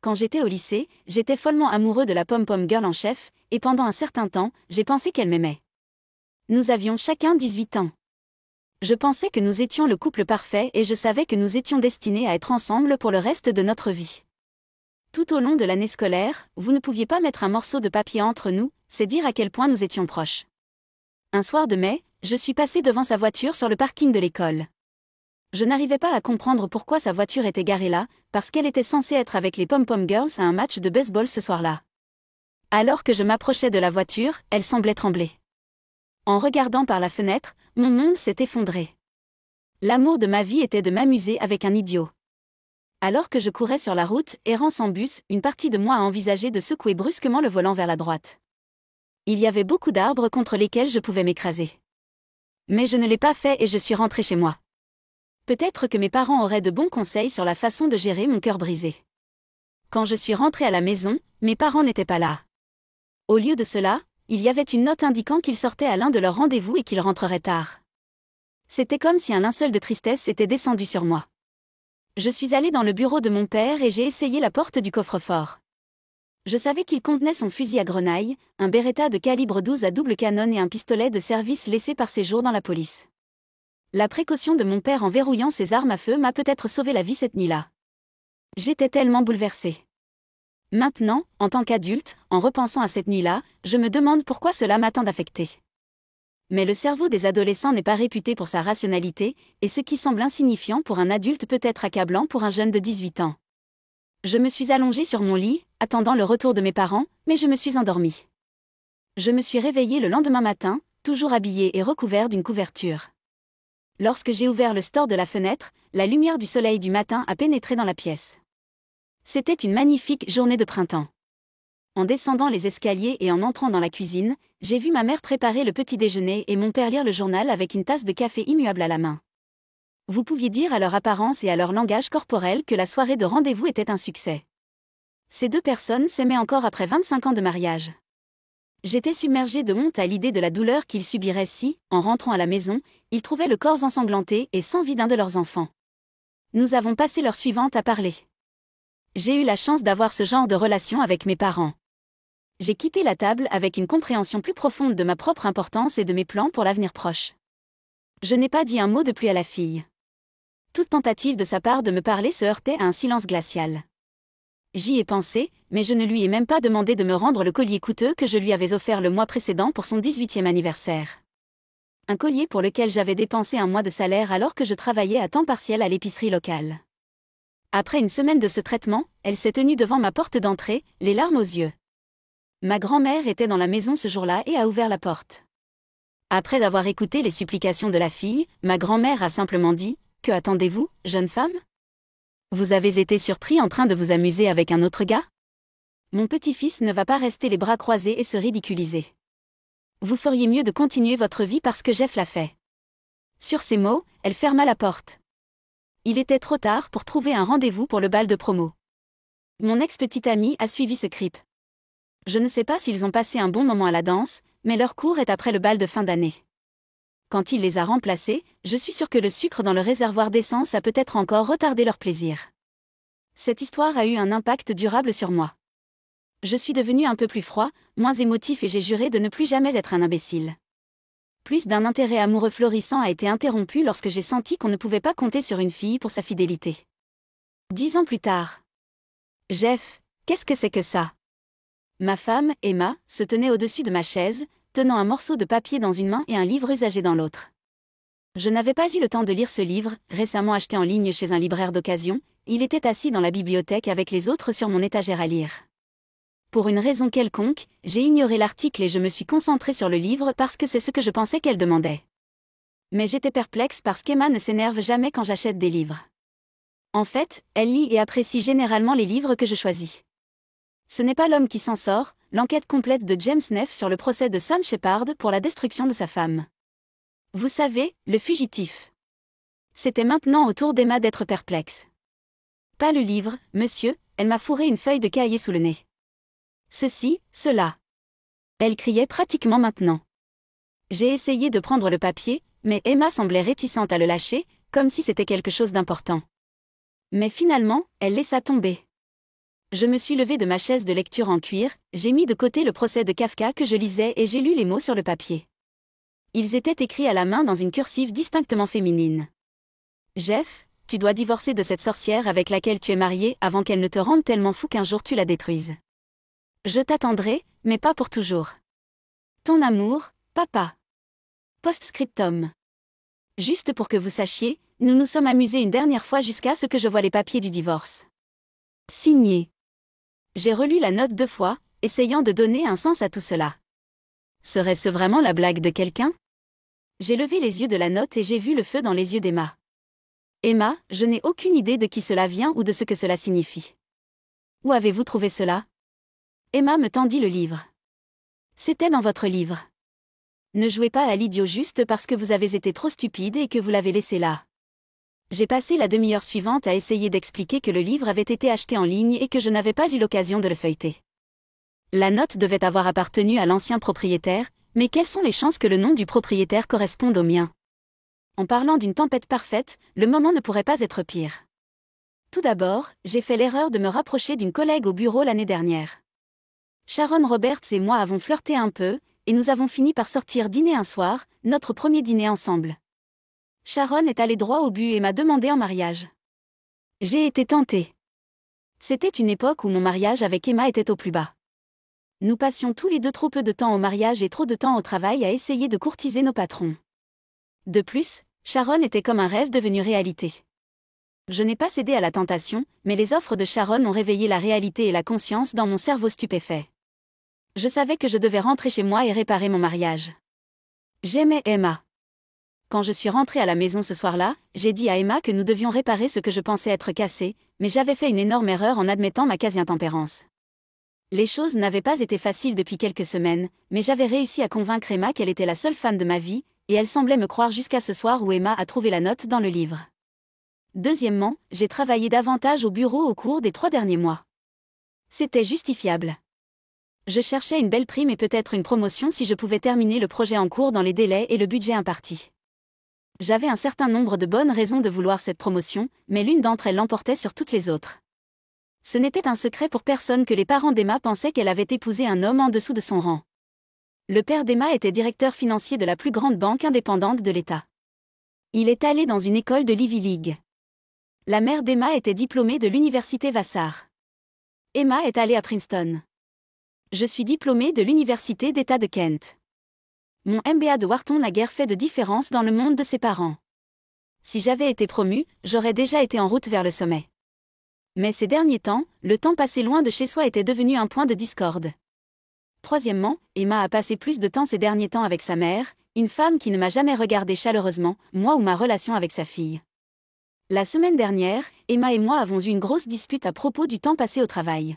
quand j'étais au lycée, j'étais follement amoureux de la pom-pom girl en chef, et pendant un certain temps, j'ai pensé qu'elle m'aimait. Nous avions chacun 18 ans. Je pensais que nous étions le couple parfait et je savais que nous étions destinés à être ensemble pour le reste de notre vie. Tout au long de l'année scolaire, vous ne pouviez pas mettre un morceau de papier entre nous, c'est dire à quel point nous étions proches. Un soir de mai, je suis passée devant sa voiture sur le parking de l'école. Je n'arrivais pas à comprendre pourquoi sa voiture était garée là, parce qu'elle était censée être avec les Pom-Pom Girls à un match de baseball ce soir-là. Alors que je m'approchais de la voiture, elle semblait trembler. En regardant par la fenêtre, mon monde s'est effondré. L'amour de ma vie était de m'amuser avec un idiot. Alors que je courais sur la route, errant sans bus, une partie de moi a envisagé de secouer brusquement le volant vers la droite. Il y avait beaucoup d'arbres contre lesquels je pouvais m'écraser. Mais je ne l'ai pas fait et je suis rentrée chez moi. Peut-être que mes parents auraient de bons conseils sur la façon de gérer mon cœur brisé. Quand je suis rentrée à la maison, mes parents n'étaient pas là. Au lieu de cela, il y avait une note indiquant qu'ils sortaient à l'un de leurs rendez-vous et qu'ils rentreraient tard. C'était comme si un linceul de tristesse était descendu sur moi. Je suis allée dans le bureau de mon père et j'ai essayé la porte du coffre-fort. Je savais qu'il contenait son fusil à grenaille, un Beretta de calibre 12 à double canon et un pistolet de service laissé par ses jours dans la police. La précaution de mon père en verrouillant ses armes à feu m'a peut-être sauvé la vie cette nuit-là. J'étais tellement bouleversée. Maintenant, en tant qu'adulte, en repensant à cette nuit-là, je me demande pourquoi cela m'a tant affectée. Mais le cerveau des adolescents n'est pas réputé pour sa rationalité, et ce qui semble insignifiant pour un adulte peut être accablant pour un jeune de 18 ans. Je me suis allongée sur mon lit, attendant le retour de mes parents, mais je me suis endormie. Je me suis réveillée le lendemain matin, toujours habillée et recouverte d'une couverture. Lorsque j'ai ouvert le store de la fenêtre, la lumière du soleil du matin a pénétré dans la pièce. C'était une magnifique journée de printemps. En descendant les escaliers et en entrant dans la cuisine, j'ai vu ma mère préparer le petit déjeuner et mon père lire le journal avec une tasse de café immuable à la main. Vous pouviez dire à leur apparence et à leur langage corporel que la soirée de rendez-vous était un succès. Ces deux personnes s'aimaient encore après 25 ans de mariage. J'étais submergée de honte à l'idée de la douleur qu'ils subiraient si, en rentrant à la maison, ils trouvaient le corps ensanglanté et sans vie d'un de leurs enfants. Nous avons passé l'heure suivante à parler. J'ai eu la chance d'avoir ce genre de relation avec mes parents. J'ai quitté la table avec une compréhension plus profonde de ma propre importance et de mes plans pour l'avenir proche. Je n'ai pas dit un mot de plus à la fille. Toute tentative de sa part de me parler se heurtait à un silence glacial. J'y ai pensé, mais je ne lui ai même pas demandé de me rendre le collier coûteux que je lui avais offert le mois précédent pour son 18e anniversaire. Un collier pour lequel j'avais dépensé un mois de salaire alors que je travaillais à temps partiel à l'épicerie locale. Après une semaine de ce traitement, elle s'est tenue devant ma porte d'entrée, les larmes aux yeux. Ma grand-mère était dans la maison ce jour-là et a ouvert la porte. Après avoir écouté les supplications de la fille, ma grand-mère a simplement dit « Que attendez-vous, jeune femme ? Vous avez été surpris en train de vous amuser avec un autre gars ? Mon petit-fils ne va pas rester les bras croisés et se ridiculiser. Vous feriez mieux de continuer votre vie parce que Jeff l'a fait. » Sur ces mots, elle ferma la porte. Il était trop tard pour trouver un rendez-vous pour le bal de promo. Mon ex-petite amie a suivi ce creep. Je ne sais pas s'ils ont passé un bon moment à la danse, mais leur cours est après le bal de fin d'année. Quand il les a remplacés, je suis sûre que le sucre dans le réservoir d'essence a peut-être encore retardé leur plaisir. Cette histoire a eu un impact durable sur moi. Je suis devenu un peu plus froid, moins émotif et j'ai juré de ne plus jamais être un imbécile. Plus d'un intérêt amoureux florissant a été interrompu lorsque j'ai senti qu'on ne pouvait pas compter sur une fille pour sa fidélité. 10 ans plus tard. Jeff, qu'est-ce que c'est que ça ? Ma femme, Emma, se tenait au-dessus de ma chaise, tenant un morceau de papier dans une main et un livre usagé dans l'autre. Je n'avais pas eu le temps de lire ce livre, récemment acheté en ligne chez un libraire d'occasion, il était assis dans la bibliothèque avec les autres sur mon étagère à lire. Pour une raison quelconque, j'ai ignoré l'article et je me suis concentrée sur le livre parce que c'est ce que je pensais qu'elle demandait. Mais j'étais perplexe parce qu'Emma ne s'énerve jamais quand j'achète des livres. En fait, elle lit et apprécie généralement les livres que je choisis. Ce n'est pas L'homme qui s'en sort, l'enquête complète de James Neff sur le procès de Sam Shepard pour la destruction de sa femme. Vous savez, le fugitif. C'était maintenant au tour d'Emma d'être perplexe. Pas le livre, monsieur, elle m'a fourré une feuille de cahier sous le nez. Ceci, cela. Elle criait pratiquement maintenant. J'ai essayé de prendre le papier, mais Emma semblait réticente à le lâcher, comme si c'était quelque chose d'important. Mais finalement, elle laissa tomber. Je me suis levée de ma chaise de lecture en cuir, j'ai mis de côté le procès de Kafka que je lisais et j'ai lu les mots sur le papier. Ils étaient écrits à la main dans une cursive distinctement féminine. Jeff, tu dois divorcer de cette sorcière avec laquelle tu es marié avant qu'elle ne te rende tellement fou qu'un jour tu la détruises. Je t'attendrai, mais pas pour toujours. Ton amour, papa. Post-scriptum. Juste pour que vous sachiez, nous nous sommes amusés une dernière fois jusqu'à ce que je voie les papiers du divorce. Signé. J'ai relu la note 2 fois, essayant de donner un sens à tout cela. Serait-ce vraiment la blague de quelqu'un? J'ai levé les yeux de la note et j'ai vu le feu dans les yeux d'Emma. Emma, je n'ai aucune idée de qui cela vient ou de ce que cela signifie. Où avez-vous trouvé cela? Emma me tendit le livre. C'était dans votre livre. Ne jouez pas à l'idiot juste parce que vous avez été trop stupide et que vous l'avez laissé là. J'ai passé la demi-heure suivante à essayer d'expliquer que le livre avait été acheté en ligne et que je n'avais pas eu l'occasion de le feuilleter. La note devait avoir appartenu à l'ancien propriétaire, mais quelles sont les chances que le nom du propriétaire corresponde au mien? En parlant d'une tempête parfaite, le moment ne pourrait pas être pire. Tout d'abord, j'ai fait l'erreur de me rapprocher d'une collègue au bureau l'année dernière. Sharon Roberts et moi avons flirté un peu, et nous avons fini par sortir dîner un soir, notre premier dîner ensemble. Sharon est allée droit au but et m'a demandé en mariage. J'ai été tentée. C'était une époque où mon mariage avec Emma était au plus bas. Nous passions tous les deux trop peu de temps au mariage et trop de temps au travail à essayer de courtiser nos patrons. De plus, Sharon était comme un rêve devenu réalité. Je n'ai pas cédé à la tentation, mais les offres de Sharon ont réveillé la réalité et la conscience dans mon cerveau stupéfait. Je savais que je devais rentrer chez moi et réparer mon mariage. J'aimais Emma. Quand je suis rentrée à la maison ce soir-là, j'ai dit à Emma que nous devions réparer ce que je pensais être cassé, mais j'avais fait une énorme erreur en admettant ma quasi-intempérance. Les choses n'avaient pas été faciles depuis quelques semaines, mais j'avais réussi à convaincre Emma qu'elle était la seule femme de ma vie, et elle semblait me croire jusqu'à ce soir où Emma a trouvé la note dans le livre. Deuxièmement, j'ai travaillé davantage au bureau au cours des 3 derniers mois. C'était justifiable. Je cherchais une belle prime et peut-être une promotion si je pouvais terminer le projet en cours dans les délais et le budget imparti. J'avais un certain nombre de bonnes raisons de vouloir cette promotion, mais l'une d'entre elles l'emportait sur toutes les autres. Ce n'était un secret pour personne que les parents d'Emma pensaient qu'elle avait épousé un homme en dessous de son rang. Le père d'Emma était directeur financier de la plus grande banque indépendante de l'État. Il est allé dans une école de l'Ivy League. La mère d'Emma était diplômée de l'université Vassar. Emma est allée à Princeton. Je suis diplômée de l'université d'État de Kent. Mon MBA de Wharton n'a guère fait de différence dans le monde de ses parents. Si j'avais été promue, j'aurais déjà été en route vers le sommet. Mais ces derniers temps, le temps passé loin de chez soi était devenu un point de discorde. Troisièmement, Emma a passé plus de temps ces derniers temps avec sa mère, une femme qui ne m'a jamais regardée chaleureusement, moi ou ma relation avec sa fille. La semaine dernière, Emma et moi avons eu une grosse dispute à propos du temps passé au travail.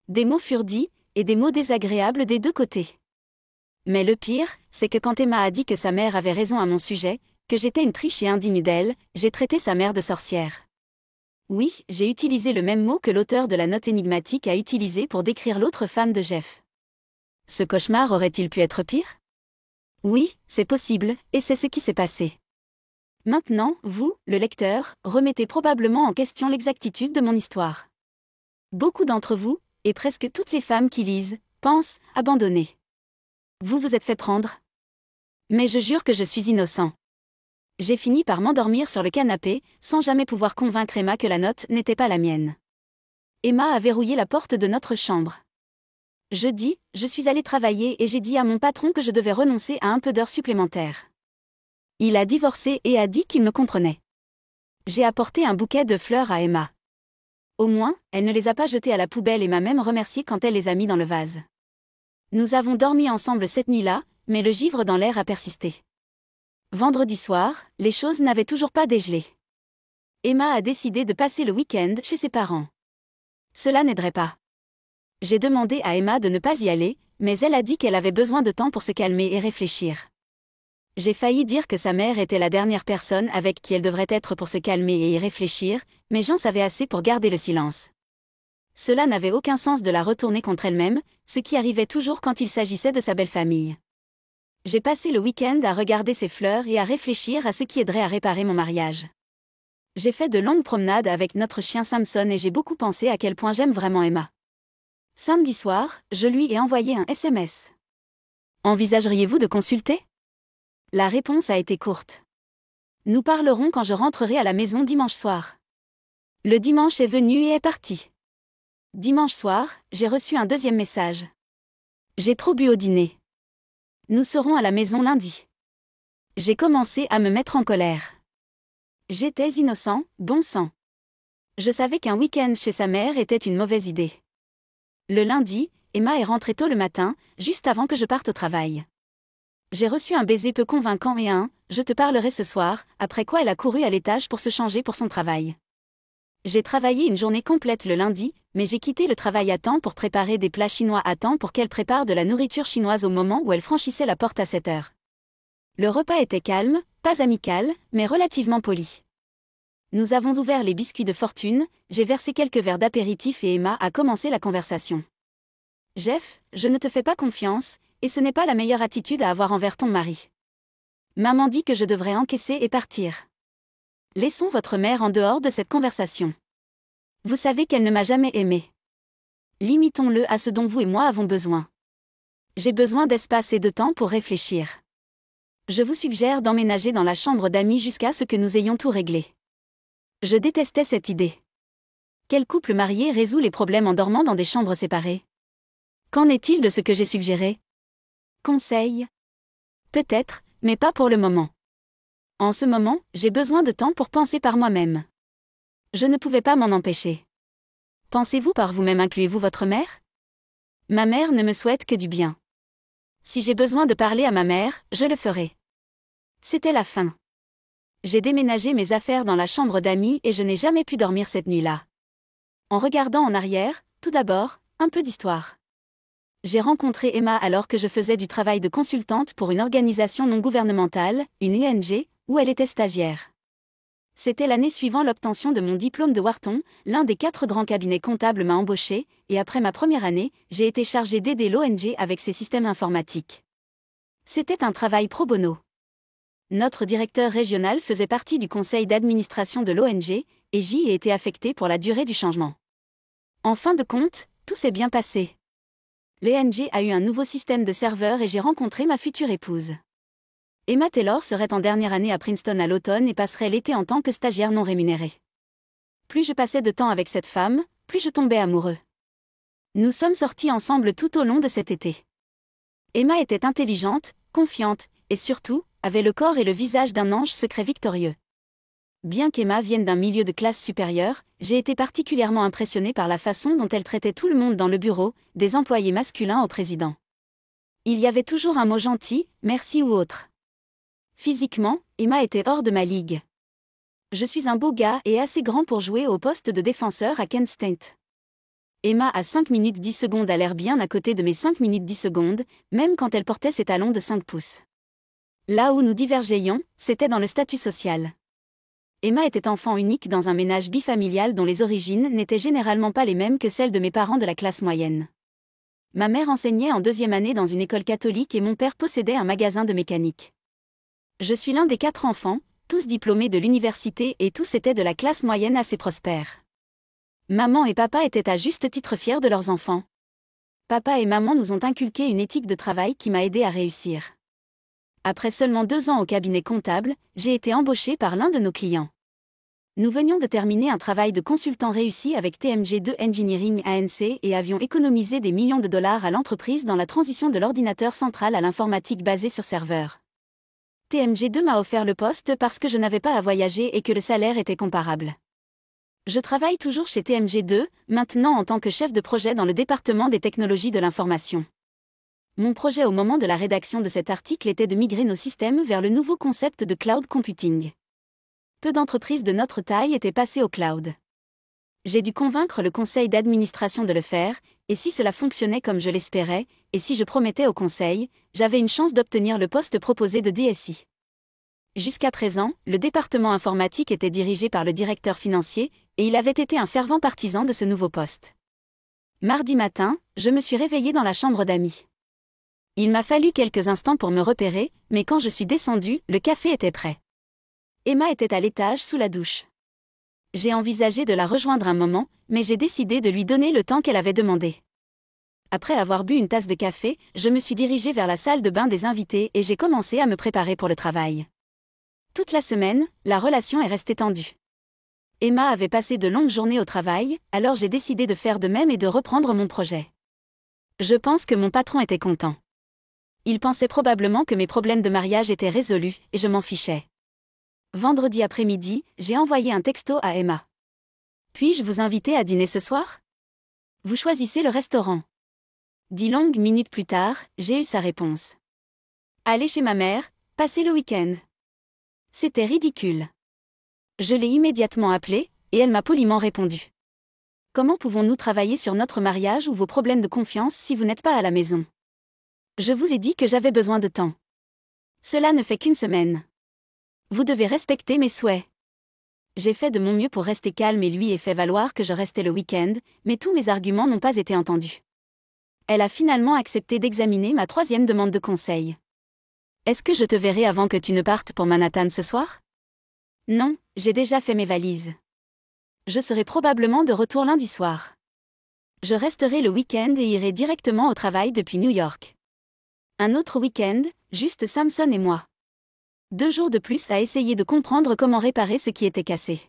Des mots furent dits, et des mots désagréables des deux côtés. Mais le pire, c'est que quand Emma a dit que sa mère avait raison à mon sujet, que j'étais une triche et indigne d'elle, j'ai traité sa mère de sorcière. Oui, j'ai utilisé le même mot que l'auteur de la note énigmatique a utilisé pour décrire l'autre femme de Jeff. Ce cauchemar aurait-il pu être pire? Oui, c'est possible, et c'est ce qui s'est passé. Maintenant, vous, le lecteur, remettez probablement en question l'exactitude de mon histoire. Beaucoup d'entre vous, et presque toutes les femmes qui lisent, pensent abandonner. Vous vous êtes fait prendre. Mais je jure que je suis innocent. J'ai fini par m'endormir sur le canapé, sans jamais pouvoir convaincre Emma que la note n'était pas la mienne. Emma a verrouillé la porte de notre chambre. Jeudi, je suis allée travailler et j'ai dit à mon patron que je devais renoncer à un peu d'heures supplémentaires. Il a divorcé et a dit qu'il me comprenait. J'ai apporté un bouquet de fleurs à Emma. Au moins, elle ne les a pas jetées à la poubelle et m'a même remercié quand elle les a mis dans le vase. Nous avons dormi ensemble cette nuit-là, mais le givre dans l'air a persisté. Vendredi soir, les choses n'avaient toujours pas dégelé. Emma a décidé de passer le week-end chez ses parents. Cela n'aiderait pas. J'ai demandé à Emma de ne pas y aller, mais elle a dit qu'elle avait besoin de temps pour se calmer et réfléchir. J'ai failli dire que sa mère était la dernière personne avec qui elle devrait être pour se calmer et y réfléchir, mais j'en savais assez pour garder le silence. Cela n'avait aucun sens de la retourner contre elle-même, ce qui arrivait toujours quand il s'agissait de sa belle famille. J'ai passé le week-end à regarder ses fleurs et à réfléchir à ce qui aiderait à réparer mon mariage. J'ai fait de longues promenades avec notre chien Samson et j'ai beaucoup pensé à quel point j'aime vraiment Emma. Samedi soir, je lui ai envoyé un SMS. Envisageriez-vous de consulter? La réponse a été courte. Nous parlerons quand je rentrerai à la maison dimanche soir. Le dimanche est venu et est parti. Dimanche soir, j'ai reçu un deuxième message. J'ai trop bu au dîner. Nous serons à la maison lundi. J'ai commencé à me mettre en colère. J'étais innocent, bon sang. Je savais qu'un week-end chez sa mère était une mauvaise idée. Le lundi, Emma est rentrée tôt le matin, juste avant que je parte au travail. J'ai reçu un baiser peu convaincant et un « je te parlerai ce soir », après quoi elle a couru à l'étage pour se changer pour son travail. J'ai travaillé une journée complète le lundi, mais j'ai quitté le travail à temps pour préparer des plats chinois à temps pour qu'elle prépare de la nourriture chinoise au moment où elle franchissait la porte à 7 heures. Le repas était calme, pas amical, mais relativement poli. Nous avons ouvert les biscuits de fortune, j'ai versé quelques verres d'apéritif et Emma a commencé la conversation. « Jeff, je ne te fais pas confiance, et ce n'est pas la meilleure attitude à avoir envers ton mari. Maman dit que je devrais encaisser et partir. Laissons votre mère en dehors de cette conversation. Vous savez qu'elle ne m'a jamais aimé. Limitons-le à ce dont vous et moi avons besoin. J'ai besoin d'espace et de temps pour réfléchir. Je vous suggère d'emménager dans la chambre d'amis jusqu'à ce que nous ayons tout réglé. » Je détestais cette idée. Quel couple marié résout les problèmes en dormant dans des chambres séparées? Qu'en est-il de ce que j'ai suggéré? Conseil? Peut-être, mais pas pour le moment. En ce moment, j'ai besoin de temps pour penser par moi-même. Je ne pouvais pas m'en empêcher. Pensez-vous par vous-même, incluez-vous votre mère? Ma mère ne me souhaite que du bien. Si j'ai besoin de parler à ma mère, je le ferai. C'était la fin. J'ai déménagé mes affaires dans la chambre d'amis et je n'ai jamais pu dormir cette nuit-là. En regardant en arrière, tout d'abord, un peu d'histoire. J'ai rencontré Emma alors que je faisais du travail de consultante pour une organisation non gouvernementale, une ONG, où elle était stagiaire. C'était l'année suivant l'obtention de mon diplôme de Wharton, l'un des 4 grands cabinets comptables m'a embauché, et après ma première année, j'ai été chargée d'aider l'ONG avec ses systèmes informatiques. C'était un travail pro bono. Notre directeur régional faisait partie du conseil d'administration de l'ONG, et j'y ai été affectée pour la durée du changement. En fin de compte, tout s'est bien passé. L'ONG a eu un nouveau système de serveur et j'ai rencontré ma future épouse. Emma Taylor serait en dernière année à Princeton à l'automne et passerait l'été en tant que stagiaire non rémunérée. Plus je passais de temps avec cette femme, plus je tombais amoureux. Nous sommes sortis ensemble tout au long de cet été. Emma était intelligente, confiante, et surtout, avait le corps et le visage d'un ange secret victorieux. Bien qu'Emma vienne d'un milieu de classe supérieure, j'ai été particulièrement impressionnée par la façon dont elle traitait tout le monde dans le bureau, des employés masculins au président. Il y avait toujours un mot gentil, merci ou autre. Physiquement, Emma était hors de ma ligue. Je suis un beau gars et assez grand pour jouer au poste de défenseur à Kent State. Emma a 5 minutes 10 secondes à l'air bien à côté de mes 5 minutes 10 secondes, même quand elle portait ses talons de 5 pouces. Là où nous divergeions, c'était dans le statut social. Emma était enfant unique dans un ménage bifamilial dont les origines n'étaient généralement pas les mêmes que celles de mes parents de la classe moyenne. Ma mère enseignait en 2e année dans une école catholique et mon père possédait un magasin de mécanique. Je suis l'un des 4 enfants, tous diplômés de l'université et tous étaient de la classe moyenne assez prospère. Maman et papa étaient à juste titre fiers de leurs enfants. Papa et maman nous ont inculqué une éthique de travail qui m'a aidé à réussir. Après seulement 2 ans au cabinet comptable, j'ai été embauchée par l'un de nos clients. Nous venions de terminer un travail de consultant réussi avec TMG2 Engineering ANC et avions économisé des millions de dollars à l'entreprise dans la transition de l'ordinateur central à l'informatique basée sur serveur. TMG2 m'a offert le poste parce que je n'avais pas à voyager et que le salaire était comparable. Je travaille toujours chez TMG2, maintenant en tant que chef de projet dans le département des technologies de l'information. Mon projet au moment de la rédaction de cet article était de migrer nos systèmes vers le nouveau concept de cloud computing. Peu d'entreprises de notre taille étaient passées au cloud. J'ai dû convaincre le conseil d'administration de le faire, et si cela fonctionnait comme je l'espérais, et si je promettais au conseil, j'avais une chance d'obtenir le poste proposé de DSI. Jusqu'à présent, le département informatique était dirigé par le directeur financier, et il avait été un fervent partisan de ce nouveau poste. Mardi matin, je me suis réveillée dans la chambre d'amis. Il m'a fallu quelques instants pour me repérer, mais quand je suis descendue, le café était prêt. Emma était à l'étage sous la douche. J'ai envisagé de la rejoindre un moment, mais j'ai décidé de lui donner le temps qu'elle avait demandé. Après avoir bu une tasse de café, je me suis dirigée vers la salle de bain des invités et j'ai commencé à me préparer pour le travail. Toute la semaine, la relation est restée tendue. Emma avait passé de longues journées au travail, alors j'ai décidé de faire de même et de reprendre mon projet. Je pense que mon patron était content. Il pensait probablement que mes problèmes de mariage étaient résolus, et je m'en fichais. Vendredi après-midi, j'ai envoyé un texto à Emma. Puis-je vous inviter à dîner ce soir? Vous choisissez le restaurant. 10 longues minutes plus tard, j'ai eu sa réponse. Allez chez ma mère, passer le week-end. C'était ridicule. Je l'ai immédiatement appelée, et elle m'a poliment répondu. Comment pouvons-nous travailler sur notre mariage ou vos problèmes de confiance si vous n'êtes pas à la maison? Je vous ai dit que j'avais besoin de temps. Cela ne fait qu'une semaine. Vous devez respecter mes souhaits. J'ai fait de mon mieux pour rester calme et lui ai fait valoir que je restais le week-end, mais tous mes arguments n'ont pas été entendus. Elle a finalement accepté d'examiner ma 3e demande de conseil. Est-ce que je te verrai avant que tu ne partes pour Manhattan ce soir? Non, j'ai déjà fait mes valises. Je serai probablement de retour lundi soir. Je resterai le week-end et irai directement au travail depuis New York. Un autre week-end, juste Samson et moi. 2 jours de plus à essayer de comprendre comment réparer ce qui était cassé.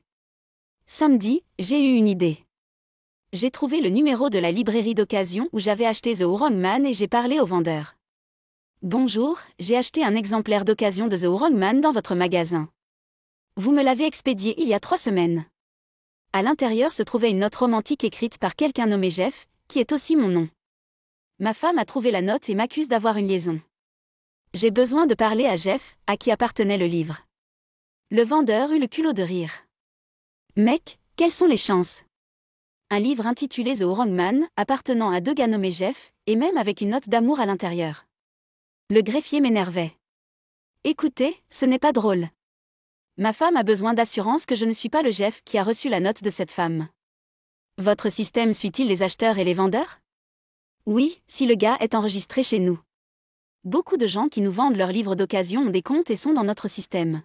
Samedi, j'ai eu une idée. J'ai trouvé le numéro de la librairie d'occasion où j'avais acheté The Wrong Man et j'ai parlé au vendeur. Bonjour, j'ai acheté un exemplaire d'occasion de The Wrong Man dans votre magasin. Vous me l'avez expédié il y a 3 semaines. À l'intérieur se trouvait une note romantique écrite par quelqu'un nommé Jeff, qui est aussi mon nom. Ma femme a trouvé la note et m'accuse d'avoir une liaison. J'ai besoin de parler à Jeff, à qui appartenait le livre. Le vendeur eut le culot de rire. Mec, quelles sont les chances? Un livre intitulé The Wrong Man, appartenant à 2 gars nommés Jeff, et même avec une note d'amour à l'intérieur. Le greffier m'énervait. Écoutez, ce n'est pas drôle. Ma femme a besoin d'assurance que je ne suis pas le Jeff qui a reçu la note de cette femme. Votre système suit-il les acheteurs et les vendeurs? Oui, si le gars est enregistré chez nous. Beaucoup de gens qui nous vendent leurs livres d'occasion ont des comptes et sont dans notre système.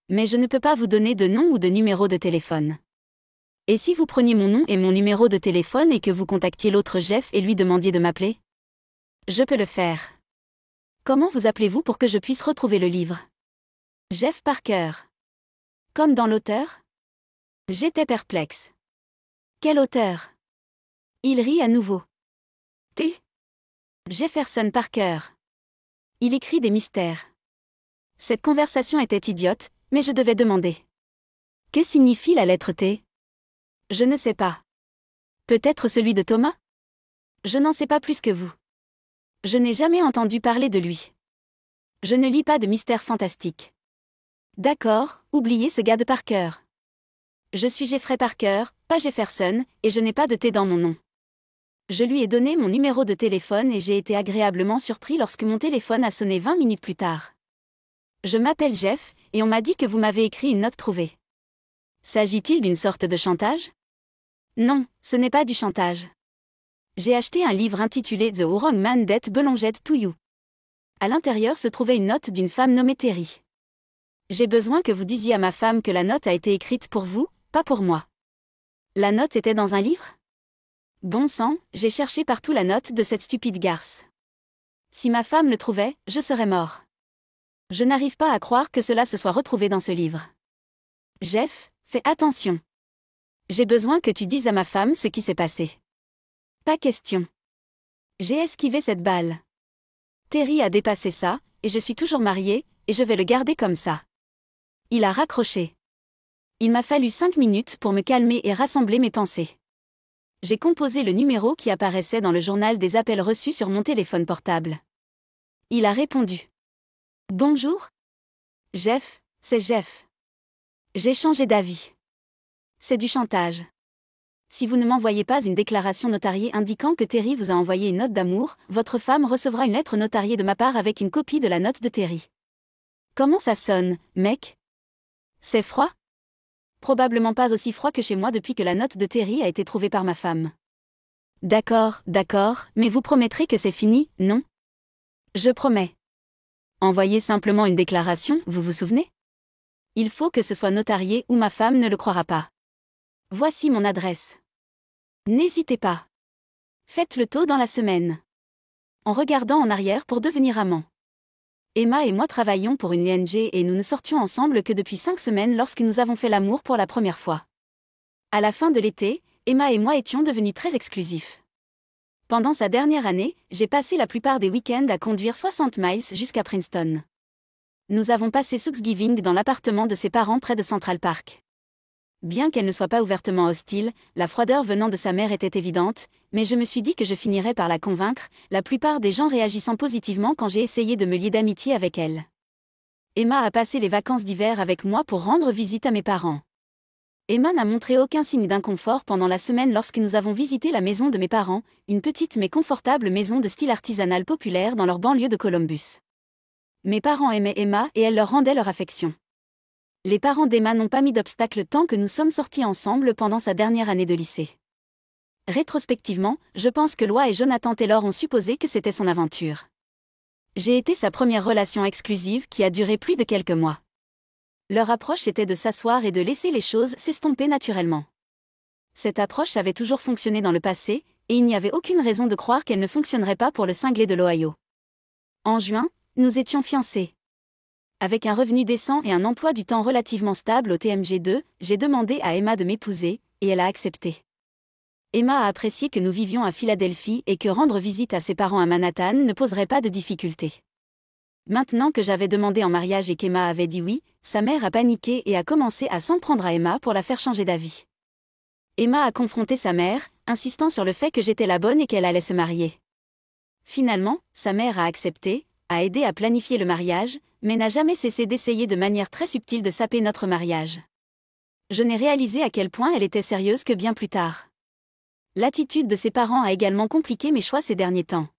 Mais je ne peux pas vous donner de nom ou de numéro de téléphone. Et si vous preniez mon nom et mon numéro de téléphone et que vous contactiez l'autre Jeff et lui demandiez de m'appeler? Je peux le faire. Comment vous appelez-vous pour que je puisse retrouver le livre? Jeff Parker. Comme dans l'auteur? J'étais perplexe. Quel auteur? Il rit à nouveau. T. Jefferson Parker. Il écrit des mystères. Cette conversation était idiote, mais je devais demander. Que signifie la lettre T? Je ne sais pas. Peut-être celui de Thomas? Je n'en sais pas plus que vous. Je n'ai jamais entendu parler de lui. Je ne lis pas de mystères fantastiques. D'accord, oubliez ce gars de Parker. Je suis Jeffrey Parker, pas Jefferson, et je n'ai pas de T dans mon nom. Je lui ai donné mon numéro de téléphone et j'ai été agréablement surpris lorsque mon téléphone a sonné 20 minutes plus tard. Je m'appelle Jeff, et on m'a dit que vous m'avez écrit une note trouvée. S'agit-il d'une sorte de chantage? Non, ce n'est pas du chantage. J'ai acheté un livre intitulé The Wrong Man That Belonged to You. À l'intérieur se trouvait une note d'une femme nommée Terry. J'ai besoin que vous disiez à ma femme que la note a été écrite pour vous, pas pour moi. La note était dans un livre? Bon sang, j'ai cherché partout la note de cette stupide garce. Si ma femme le trouvait, je serais mort. Je n'arrive pas à croire que cela se soit retrouvé dans ce livre. Jeff, fais attention. J'ai besoin que tu dises à ma femme ce qui s'est passé. Pas question. J'ai esquivé cette balle. Terry a dépassé ça, et je suis toujours mariée, et je vais le garder comme ça. Il a raccroché. Il m'a fallu 5 minutes pour me calmer et rassembler mes pensées. J'ai composé le numéro qui apparaissait dans le journal des appels reçus sur mon téléphone portable. Il a répondu. Bonjour. Jeff, c'est Jeff. J'ai changé d'avis. C'est du chantage. Si vous ne m'envoyez pas une déclaration notariée indiquant que Terry vous a envoyé une note d'amour, votre femme recevra une lettre notariée de ma part avec une copie de la note de Terry. Comment ça sonne, mec? C'est froid? Probablement pas aussi froid que chez moi depuis que la note de Terry a été trouvée par ma femme. D'accord, mais vous promettrez que c'est fini, non? Je promets. Envoyez simplement une déclaration, vous vous souvenez? Il faut que ce soit notarié ou ma femme ne le croira pas. Voici mon adresse. N'hésitez pas. Faites-le tôt dans la semaine. En regardant en arrière pour devenir amants. Emma et moi travaillions pour une ONG et nous ne sortions ensemble que depuis 5 semaines lorsque nous avons fait l'amour pour la première fois. À la fin de l'été, Emma et moi étions devenus très exclusifs. Pendant sa dernière année, j'ai passé la plupart des week-ends à conduire 60 miles jusqu'à Princeton. Nous avons passé Thanksgiving dans l'appartement de ses parents près de Central Park. Bien qu'elle ne soit pas ouvertement hostile, la froideur venant de sa mère était évidente, mais je me suis dit que je finirais par la convaincre, la plupart des gens réagissant positivement quand j'ai essayé de me lier d'amitié avec elle. Emma a passé les vacances d'hiver avec moi pour rendre visite à mes parents. Emma n'a montré aucun signe d'inconfort pendant la semaine lorsque nous avons visité la maison de mes parents, une petite mais confortable maison de style artisanal populaire dans leur banlieue de Columbus. Mes parents aimaient Emma et elle leur rendait leur affection. Les parents d'Emma n'ont pas mis d'obstacle tant que nous sommes sortis ensemble pendant sa dernière année de lycée. Rétrospectivement, je pense que Lois et Jonathan Taylor ont supposé que c'était son aventure. J'ai été sa première relation exclusive qui a duré plus de quelques mois. Leur approche était de s'asseoir et de laisser les choses s'estomper naturellement. Cette approche avait toujours fonctionné dans le passé, et il n'y avait aucune raison de croire qu'elle ne fonctionnerait pas pour le cinglé de l'Ohio. En juin, nous étions fiancés. Avec un revenu décent et un emploi du temps relativement stable au TMG2, j'ai demandé à Emma de m'épouser, et elle a accepté. Emma a apprécié que nous vivions à Philadelphie et que rendre visite à ses parents à Manhattan ne poserait pas de difficulté. Maintenant que j'avais demandé en mariage et qu'Emma avait dit oui, sa mère a paniqué et a commencé à s'en prendre à Emma pour la faire changer d'avis. Emma a confronté sa mère, insistant sur le fait que j'étais la bonne et qu'elle allait se marier. Finalement, sa mère a accepté, a aidé à planifier le mariage, mais n'a jamais cessé d'essayer de manière très subtile de saper notre mariage. Je n'ai réalisé à quel point elle était sérieuse que bien plus tard. L'attitude de ses parents a également compliqué mes choix ces derniers temps.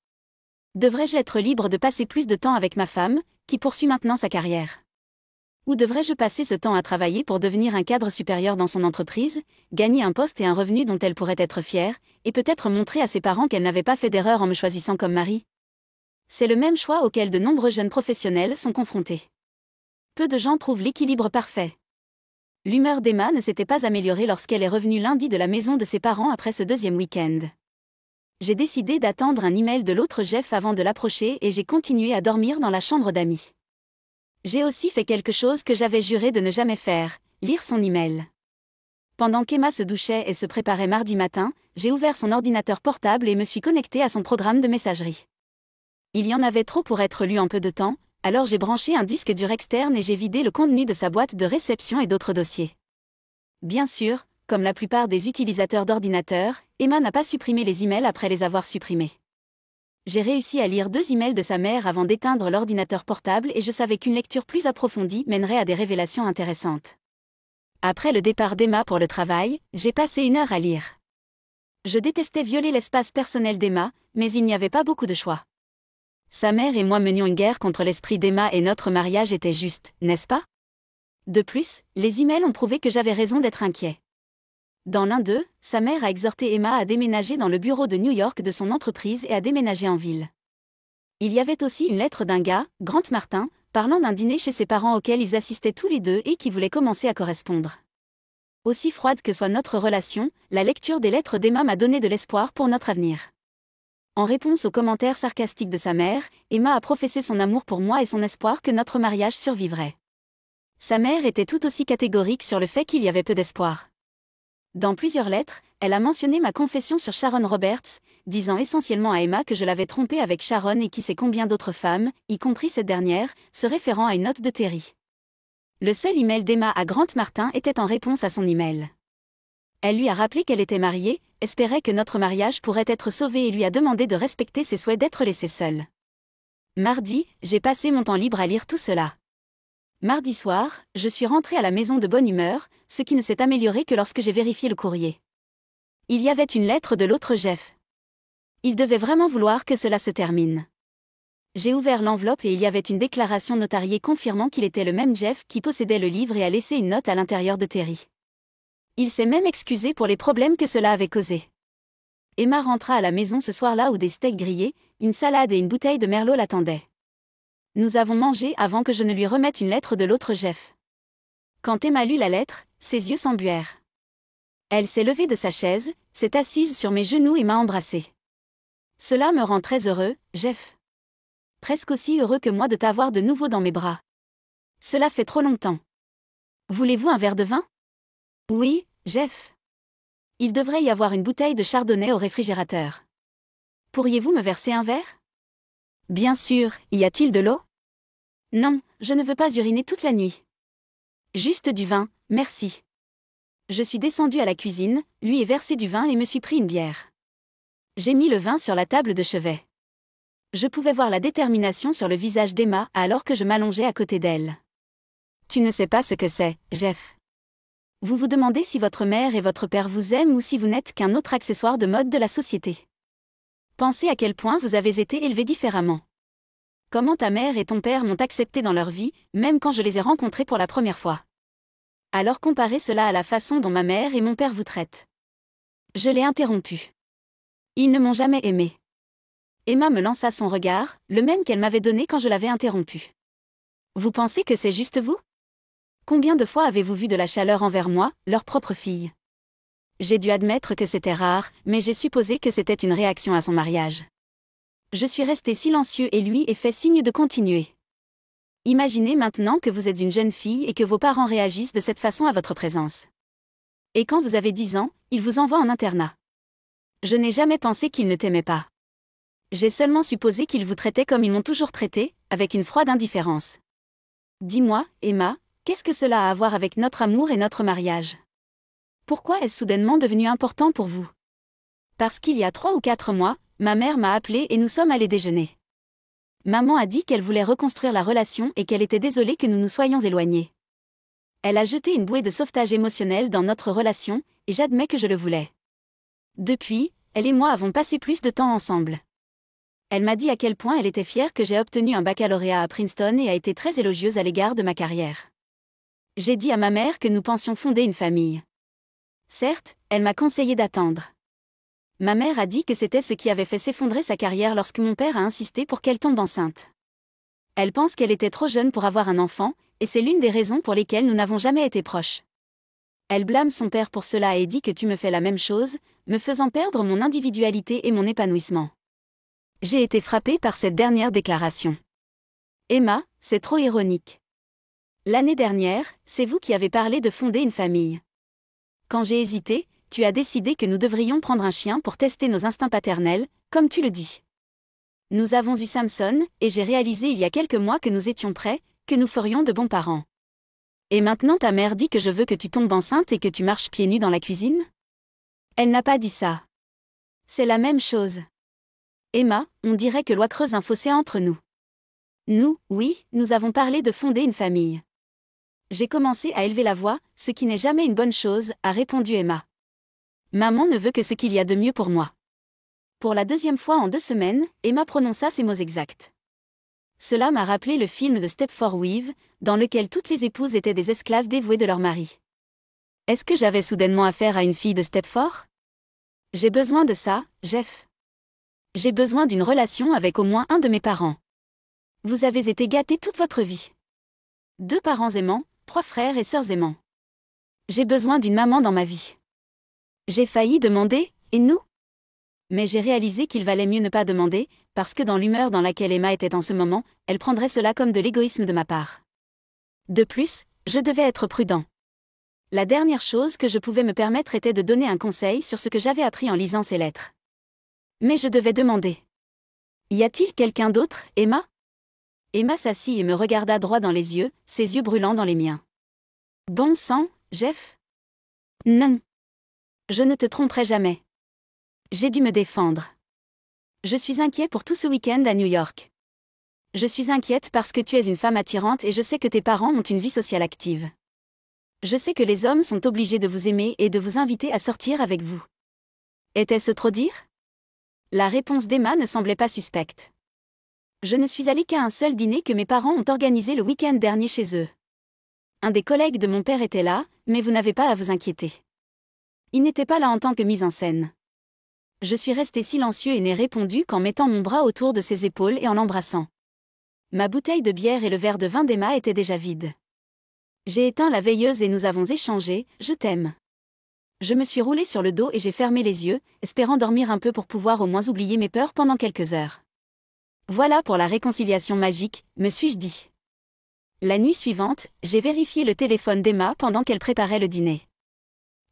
Devrais-je être libre de passer plus de temps avec ma femme, qui poursuit maintenant sa carrière? Ou devrais-je passer ce temps à travailler pour devenir un cadre supérieur dans son entreprise, gagner un poste et un revenu dont elle pourrait être fière, et peut-être montrer à ses parents qu'elle n'avait pas fait d'erreur en me choisissant comme mari? C'est le même choix auquel de nombreux jeunes professionnels sont confrontés. Peu de gens trouvent l'équilibre parfait. L'humeur d'Emma ne s'était pas améliorée lorsqu'elle est revenue lundi de la maison de ses parents après ce deuxième week-end. J'ai décidé d'attendre un email de l'autre Jeff avant de l'approcher et j'ai continué à dormir dans la chambre d'amis. J'ai aussi fait quelque chose que j'avais juré de ne jamais faire, lire son email. Pendant qu'Emma se douchait et se préparait mardi matin, j'ai ouvert son ordinateur portable et me suis connectée à son programme de messagerie. Il y en avait trop pour être lu en peu de temps, alors j'ai branché un disque dur externe et j'ai vidé le contenu de sa boîte de réception et d'autres dossiers. Bien sûr, comme la plupart des utilisateurs d'ordinateurs, Emma n'a pas supprimé les emails après les avoir supprimés. J'ai réussi à lire 2 emails de sa mère avant d'éteindre l'ordinateur portable et je savais qu'une lecture plus approfondie mènerait à des révélations intéressantes. Après le départ d'Emma pour le travail, j'ai passé 1 heure à lire. Je détestais violer l'espace personnel d'Emma, mais il n'y avait pas beaucoup de choix. Sa mère et moi menions une guerre contre l'esprit d'Emma et notre mariage était juste, n'est-ce pas? De plus, les emails ont prouvé que j'avais raison d'être inquiet. Dans l'un d'eux, sa mère a exhorté Emma à déménager dans le bureau de New York de son entreprise et à déménager en ville. Il y avait aussi une lettre d'un gars, Grant Martin, parlant d'un dîner chez ses parents auquel ils assistaient tous les deux et qui voulait commencer à correspondre. Aussi froide que soit notre relation, la lecture des lettres d'Emma m'a donné de l'espoir pour notre avenir. En réponse aux commentaires sarcastiques de sa mère, Emma a professé son amour pour moi et son espoir que notre mariage survivrait. Sa mère était tout aussi catégorique sur le fait qu'il y avait peu d'espoir. Dans plusieurs lettres, elle a mentionné ma confession sur Sharon Roberts, disant essentiellement à Emma que je l'avais trompée avec Sharon et qui sait combien d'autres femmes, y compris cette dernière, se référant à une note de Terry. Le seul email d'Emma à Grant Martin était en réponse à son email. Elle lui a rappelé qu'elle était mariée, espérait que notre mariage pourrait être sauvé et lui a demandé de respecter ses souhaits d'être laissée seule. Mardi, j'ai passé mon temps libre à lire tout cela. Mardi soir, je suis rentrée à la maison de bonne humeur, ce qui ne s'est amélioré que lorsque j'ai vérifié le courrier. Il y avait une lettre de l'autre Jeff. Il devait vraiment vouloir que cela se termine. J'ai ouvert l'enveloppe et il y avait une déclaration notariée confirmant qu'il était le même Jeff qui possédait le livre et a laissé une note à l'intérieur de Terry. Il s'est même excusé pour les problèmes que cela avait causés. Emma rentra à la maison ce soir-là où des steaks grillés, une salade et une bouteille de merlot l'attendaient. Nous avons mangé avant que je ne lui remette une lettre de l'autre Jeff. Quand Emma lut la lettre, ses yeux s'embuèrent. Elle s'est levée de sa chaise, s'est assise sur mes genoux et m'a embrassée. Cela me rend très heureux, Jeff. Presque aussi heureux que moi de t'avoir de nouveau dans mes bras. Cela fait trop longtemps. Voulez-vous un verre de vin? Oui, Jeff. Il devrait y avoir une bouteille de chardonnay au réfrigérateur. Pourriez-vous me verser un verre? Bien sûr, y a-t-il de l'eau? Non, je ne veux pas uriner toute la nuit. Juste du vin, merci. Je suis descendue à la cuisine, lui ai versé du vin et me suis pris une bière. J'ai mis le vin sur la table de chevet. Je pouvais voir la détermination sur le visage d'Emma alors que je m'allongeais à côté d'elle. Tu ne sais pas ce que c'est, Jeff. Vous vous demandez si votre mère et votre père vous aiment ou si vous n'êtes qu'un autre accessoire de mode de la société. Pensez à quel point vous avez été élevés différemment. Comment ta mère et ton père m'ont accepté dans leur vie, même quand je les ai rencontrés pour la première fois. Alors comparez cela à la façon dont ma mère et mon père vous traitent. Je l'ai interrompu. Ils ne m'ont jamais aimé. Emma me lança son regard, le même qu'elle m'avait donné quand je l'avais interrompu. Vous pensez que c'est juste vous? Combien de fois avez-vous vu de la chaleur envers moi, leur propre fille? J'ai dû admettre que c'était rare, mais j'ai supposé que c'était une réaction à son mariage. Je suis resté silencieux et lui ai fait signe de continuer. Imaginez maintenant que vous êtes une jeune fille et que vos parents réagissent de cette façon à votre présence. Et quand vous avez 10 ans, ils vous envoient en internat. Je n'ai jamais pensé qu'ils ne t'aimaient pas. J'ai seulement supposé qu'ils vous traitaient comme ils m'ont toujours traité, avec une froide indifférence. Dis-moi, Emma, qu'est-ce que cela a à voir avec notre amour et notre mariage? Pourquoi est-ce soudainement devenu important pour vous? Parce qu'il y a 3 ou 4 mois, ma mère m'a appelé et nous sommes allés déjeuner. Maman a dit qu'elle voulait reconstruire la relation et qu'elle était désolée que nous nous soyons éloignés. Elle a jeté une bouée de sauvetage émotionnel dans notre relation, et j'admets que je le voulais. Depuis, elle et moi avons passé plus de temps ensemble. Elle m'a dit à quel point elle était fière que j'ai obtenu un baccalauréat à Princeton et a été très élogieuse à l'égard de ma carrière. J'ai dit à ma mère que nous pensions fonder une famille. Certes, elle m'a conseillé d'attendre. Ma mère a dit que c'était ce qui avait fait s'effondrer sa carrière lorsque mon père a insisté pour qu'elle tombe enceinte. Elle pense qu'elle était trop jeune pour avoir un enfant, et c'est l'une des raisons pour lesquelles nous n'avons jamais été proches. Elle blâme son père pour cela et dit que tu me fais la même chose, me faisant perdre mon individualité et mon épanouissement. J'ai été frappée par cette dernière déclaration. Emma, c'est trop ironique. L'année dernière, c'est vous qui avez parlé de fonder une famille. Quand j'ai hésité, tu as décidé que nous devrions prendre un chien pour tester nos instincts paternels, comme tu le dis. Nous avons eu Samson, et j'ai réalisé il y a quelques mois que nous étions prêts, que nous ferions de bons parents. Et maintenant ta mère dit que je veux que tu tombes enceinte et que tu marches pieds nus dans la cuisine? Elle n'a pas dit ça. C'est la même chose. Emma, on dirait que l'eau creuse un fossé entre nous. Nous, oui, nous avons parlé de fonder une famille. J'ai commencé à élever la voix, ce qui n'est jamais une bonne chose, a répondu Emma. Maman ne veut que ce qu'il y a de mieux pour moi. Pour la 2e fois en 2 semaines, Emma prononça ces mots exacts. Cela m'a rappelé le film de Stepford Wives, dans lequel toutes les épouses étaient des esclaves dévouées de leur mari. Est-ce que j'avais soudainement affaire à une fille de Stepford? J'ai besoin de ça, Jeff. J'ai besoin d'une relation avec au moins un de mes parents. Vous avez été gâtés toute votre vie. 2 parents aimants, 3 frères et sœurs aimants. J'ai besoin d'une maman dans ma vie. J'ai failli demander, et nous? Mais j'ai réalisé qu'il valait mieux ne pas demander, parce que dans l'humeur dans laquelle Emma était en ce moment, elle prendrait cela comme de l'égoïsme de ma part. De plus, je devais être prudent. La dernière chose que je pouvais me permettre était de donner un conseil sur ce que j'avais appris en lisant ces lettres. Mais je devais demander. Y a-t-il quelqu'un d'autre, Emma? Emma s'assit et me regarda droit dans les yeux, ses yeux brûlants dans les miens. Bon sang, Jeff? Non. Je ne te tromperai jamais. J'ai dû me défendre. Je suis inquiet pour tout ce week-end à New York. Je suis inquiète parce que tu es une femme attirante et je sais que tes parents ont une vie sociale active. Je sais que les hommes sont obligés de vous aimer et de vous inviter à sortir avec vous. Était-ce trop dire? La réponse d'Emma ne semblait pas suspecte. Je ne suis allée qu'à un seul dîner que mes parents ont organisé le week-end dernier chez eux. Un des collègues de mon père était là, mais vous n'avez pas à vous inquiéter. Il n'était pas là en tant que mise en scène. Je suis resté silencieux et n'ai répondu qu'en mettant mon bras autour de ses épaules et en l'embrassant. Ma bouteille de bière et le verre de vin d'Emma étaient déjà vides. J'ai éteint la veilleuse et nous avons échangé « Je t'aime ». Je me suis roulée sur le dos et j'ai fermé les yeux, espérant dormir un peu pour pouvoir au moins oublier mes peurs pendant quelques heures. Voilà pour la réconciliation magique, me suis-je dit. La nuit suivante, j'ai vérifié le téléphone d'Emma pendant qu'elle préparait le dîner.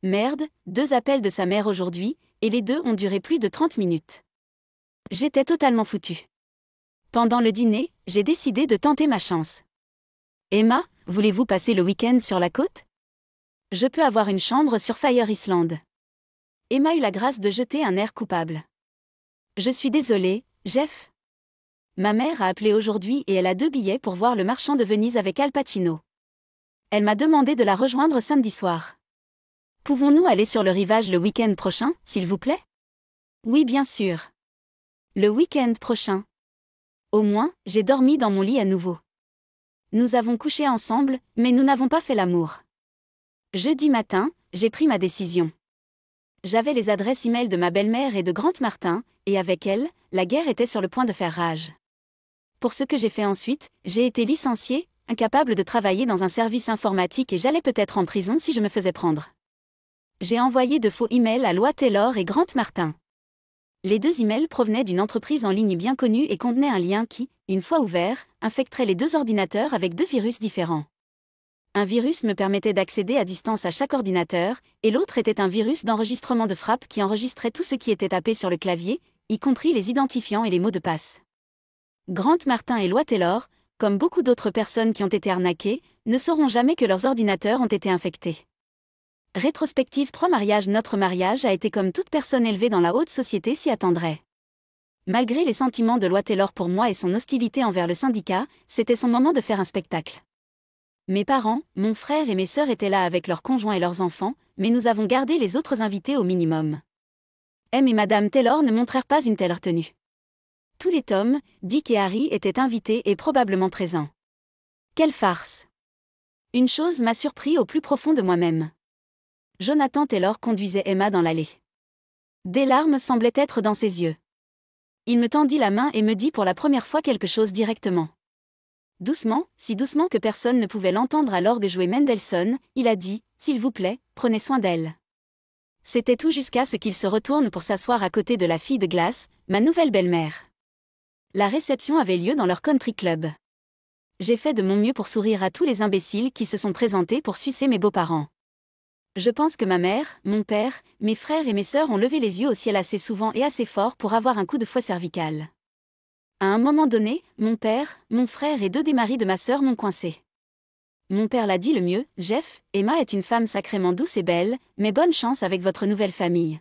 Merde, 2 appels de sa mère aujourd'hui, et les 2 ont duré plus de 30 minutes. J'étais totalement foutue. Pendant le dîner, j'ai décidé de tenter ma chance. Emma, voulez-vous passer le week-end sur la côte? Je peux avoir une chambre sur Fire Island. Emma eut la grâce de jeter un air coupable. Je suis désolée, Jeff. Ma mère a appelé aujourd'hui et elle a 2 billets pour voir Le Marchand de Venise avec Al Pacino. Elle m'a demandé de la rejoindre samedi soir. Pouvons-nous aller sur le rivage le week-end prochain, s'il vous plaît? Oui, bien sûr. Le week-end prochain. Au moins, j'ai dormi dans mon lit à nouveau. Nous avons couché ensemble, mais nous n'avons pas fait l'amour. Jeudi matin, j'ai pris ma décision. J'avais les adresses e-mail de ma belle-mère et de Grant Martin, et avec elle, la guerre était sur le point de faire rage. Pour ce que j'ai fait ensuite, j'ai été licenciée, incapable de travailler dans un service informatique et j'allais peut-être en prison si je me faisais prendre. J'ai envoyé de faux emails à Loi Taylor et Grant Martin. Les 2 emails provenaient d'une entreprise en ligne bien connue et contenaient un lien qui, une fois ouvert, infecterait les 2 ordinateurs avec 2 virus différents. Un virus me permettait d'accéder à distance à chaque ordinateur, et l'autre était un virus d'enregistrement de frappe qui enregistrait tout ce qui était tapé sur le clavier, y compris les identifiants et les mots de passe. Grant Martin et Loi Taylor, comme beaucoup d'autres personnes qui ont été arnaquées, ne sauront jamais que leurs ordinateurs ont été infectés. Rétrospective 3 mariages. Notre mariage a été comme toute personne élevée dans la haute société s'y attendrait. Malgré les sentiments de Loi Taylor pour moi et son hostilité envers le syndicat, c'était son moment de faire un spectacle. Mes parents, mon frère et mes sœurs étaient là avec leurs conjoints et leurs enfants, mais nous avons gardé les autres invités au minimum. M et Madame Taylor ne montrèrent pas une telle retenue. Tous les Tom, Dick et Harry étaient invités et probablement présents. Quelle farce! Une chose m'a surpris au plus profond de moi-même. Jonathan Taylor conduisait Emma dans l'allée. Des larmes semblaient être dans ses yeux. Il me tendit la main et me dit pour la première fois quelque chose directement. Doucement, si doucement que personne ne pouvait l'entendre à l'orgue jouer Mendelssohn, il a dit « S'il vous plaît, prenez soin d'elle ». C'était tout jusqu'à ce qu'il se retourne pour s'asseoir à côté de la fille de glace, ma nouvelle belle-mère. La réception avait lieu dans leur country club. J'ai fait de mon mieux pour sourire à tous les imbéciles qui se sont présentés pour sucer mes beaux-parents. Je pense que ma mère, mon père, mes frères et mes sœurs ont levé les yeux au ciel assez souvent et assez fort pour avoir un coup de fouet cervical. À un moment donné, mon père, mon frère et 2 des maris de ma sœur m'ont coincé. Mon père l'a dit le mieux, Jeff, Emma est une femme sacrément douce et belle, mais bonne chance avec votre nouvelle famille.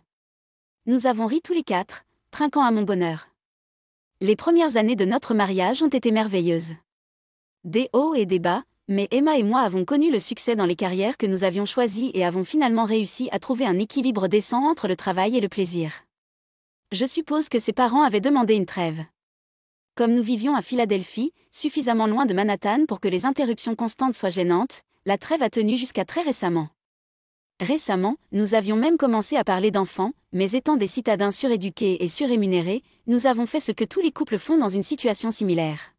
Nous avons ri tous les 4, trinquant à mon bonheur. Les premières années de notre mariage ont été merveilleuses. Des hauts et des bas, mais Emma et moi avons connu le succès dans les carrières que nous avions choisies et avons finalement réussi à trouver un équilibre décent entre le travail et le plaisir. Je suppose que ses parents avaient demandé une trêve. Comme nous vivions à Philadelphie, suffisamment loin de Manhattan pour que les interruptions constantes soient gênantes, la trêve a tenu jusqu'à très récemment. Récemment, nous avions même commencé à parler d'enfants, mais étant des citadins suréduqués et surrémunérés, nous avons fait ce que tous les couples font dans une situation similaire.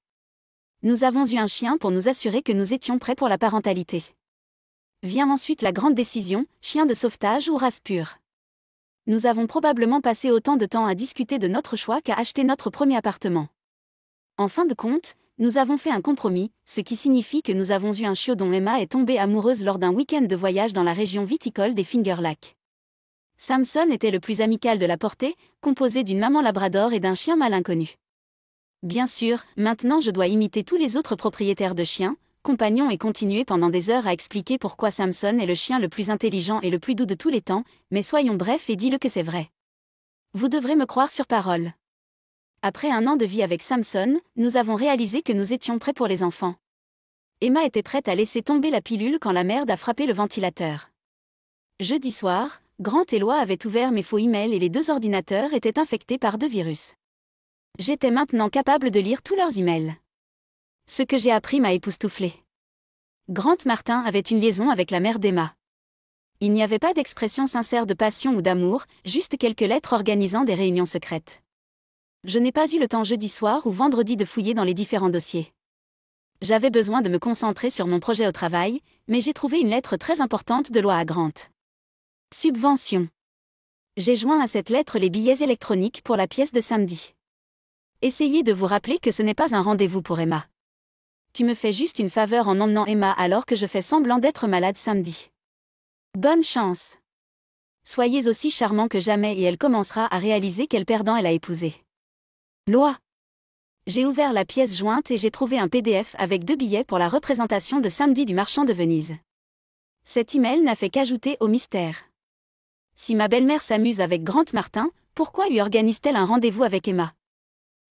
Nous avons eu un chien pour nous assurer que nous étions prêts pour la parentalité. Vient ensuite la grande décision, chien de sauvetage ou race pure. Nous avons probablement passé autant de temps à discuter de notre choix qu'à acheter notre premier appartement. En fin de compte, nous avons fait un compromis, ce qui signifie que nous avons eu un chiot dont Emma est tombée amoureuse lors d'un week-end de voyage dans la région viticole des Finger Lakes. Samson était le plus amical de la portée, composé d'une maman labrador et d'un chien mâle inconnu. Bien sûr, maintenant je dois imiter tous les autres propriétaires de chiens, compagnons et continuer pendant des heures à expliquer pourquoi Samson est le chien le plus intelligent et le plus doux de tous les temps, mais soyons brefs et dis-le que c'est vrai. Vous devrez me croire sur parole. Après un an de vie avec Samson, nous avons réalisé que nous étions prêts pour les enfants. Emma était prête à laisser tomber la pilule quand la merde a frappé le ventilateur. Jeudi soir, Grant et Loi avaient ouvert mes faux emails et les 2 ordinateurs étaient infectés par 2 virus. J'étais maintenant capable de lire tous leurs emails. Ce que j'ai appris m'a époustouflé. Grant Martin avait une liaison avec la mère d'Emma. Il n'y avait pas d'expression sincère de passion ou d'amour, juste quelques lettres organisant des réunions secrètes. Je n'ai pas eu le temps jeudi soir ou vendredi de fouiller dans les différents dossiers. J'avais besoin de me concentrer sur mon projet au travail, mais j'ai trouvé une lettre très importante de Loi à Grant. Subvention. J'ai joint à cette lettre les billets électroniques pour la pièce de samedi. Essayez de vous rappeler que ce n'est pas un rendez-vous pour Emma. Tu me fais juste une faveur en emmenant Emma alors que je fais semblant d'être malade samedi. Bonne chance. Soyez aussi charmant que jamais et elle commencera à réaliser quel perdant elle a épousé. Loi. J'ai ouvert la pièce jointe et j'ai trouvé un PDF avec 2 billets pour la représentation de samedi du Marchand de Venise. Cet email n'a fait qu'ajouter au mystère. Si ma belle-mère s'amuse avec Grant Martin, pourquoi lui organise-t-elle un rendez-vous avec Emma?